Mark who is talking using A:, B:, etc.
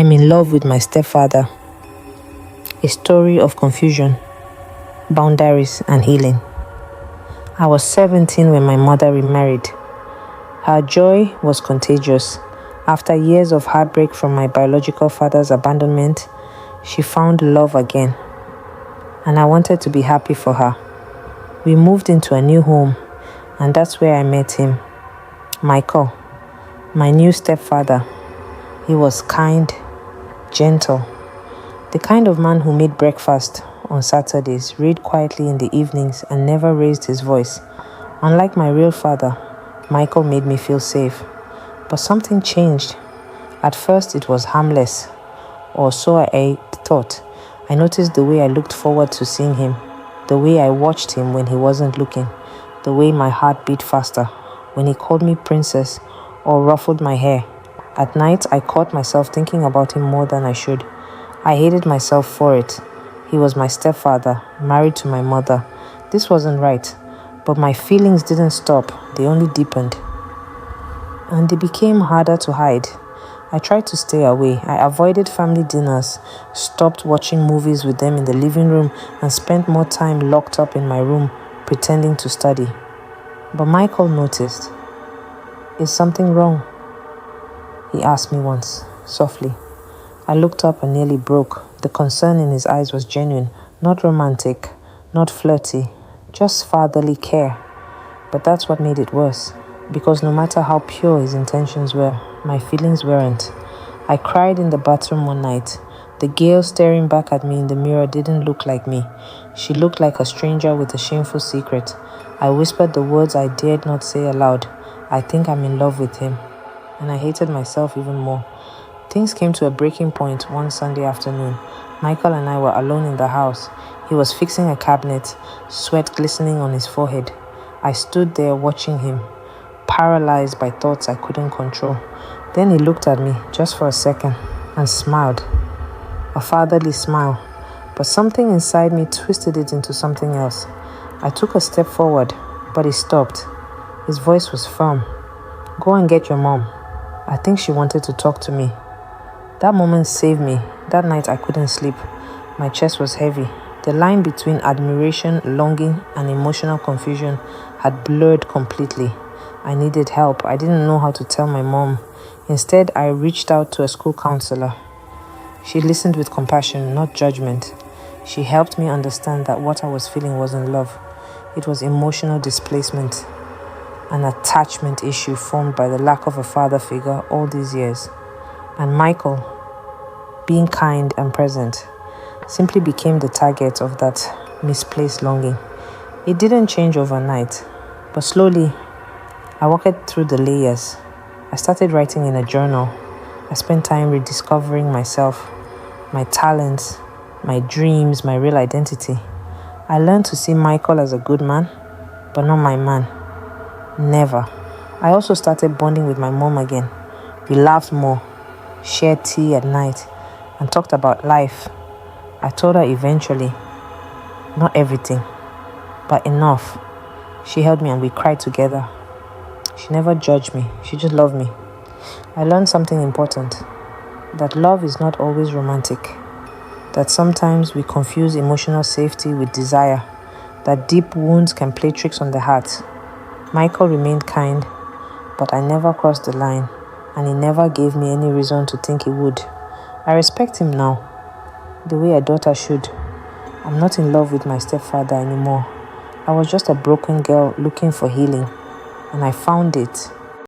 A: I'm in love with my stepfather. A story of confusion, boundaries, and healing. I was 17 when my mother remarried. Her joy was contagious. After years of heartbreak from my biological father's abandonment, she found love again. And I wanted to be happy for her. We moved into a new home, and that's where I met him. Michael, my new stepfather. He was kind, gentle, the kind of man who made breakfast on Saturdays, read quietly in the evenings, and never raised his voice. Unlike my real father, Michael made me feel safe. But something changed. At first, it was harmless, or so I thought. I noticed the way I looked forward to seeing him, the way I watched him when he wasn't looking, the way my heart beat faster when he called me princess or ruffled my hair. At night, I caught myself thinking about him more than I should. I hated myself for it. He was my stepfather, married to my mother. This wasn't right, but my feelings didn't stop. They only deepened. And they became harder to hide. I tried to stay away. I avoided family dinners, stopped watching movies with them in the living room, and spent more time locked up in my room, pretending to study. But Michael noticed. "Is something wrong?" he asked me once, softly. I looked up and nearly broke. The concern in his eyes was genuine, not romantic, not flirty, just fatherly care. But that's what made it worse, because no matter how pure his intentions were, my feelings weren't. I cried in the bathroom one night. The girl staring back at me in the mirror didn't look like me. She looked like a stranger with a shameful secret. I whispered the words I dared not say aloud. "I think I'm in love with him." And I hated myself even more. Things came to a breaking point one Sunday afternoon. Michael and I were alone in the house. He was fixing a cabinet, sweat glistening on his forehead. I stood there watching him, paralyzed by thoughts I couldn't control. Then he looked at me, just for a second, and smiled. A fatherly smile. But something inside me twisted it into something else. I took a step forward, but he stopped. His voice was firm. "Go and get your mom. I think she wanted to talk to me." That moment saved me. That night I couldn't sleep. My chest was heavy. The line between admiration, longing, and emotional confusion had blurred completely. I needed help. I didn't know how to tell my mom. Instead, I reached out to a school counselor. She listened with compassion, not judgment. She helped me understand that what I was feeling wasn't love. It was emotional displacement, an attachment issue formed by the lack of a father figure all these years. And Michael, being kind and present, simply became the target of that misplaced longing. It didn't change overnight, but slowly, I walked through the layers. I started writing in a journal. I spent time rediscovering myself, my talents, my dreams, my real identity. I learned to see Michael as a good man, but not my man. Never. I also started bonding with my mom again. We laughed more, shared tea at night, and talked about life. I told her eventually, not everything, but enough. She held me and we cried together. She never judged me, she just loved me. I learned something important, that love is not always romantic, that sometimes we confuse emotional safety with desire, that deep wounds can play tricks on the heart. Michael remained kind, but I never crossed the line, and he never gave me any reason to think he would. I respect him now, the way a daughter should. I'm not in love with my stepfather anymore. I was just a broken girl looking for healing, and I found it.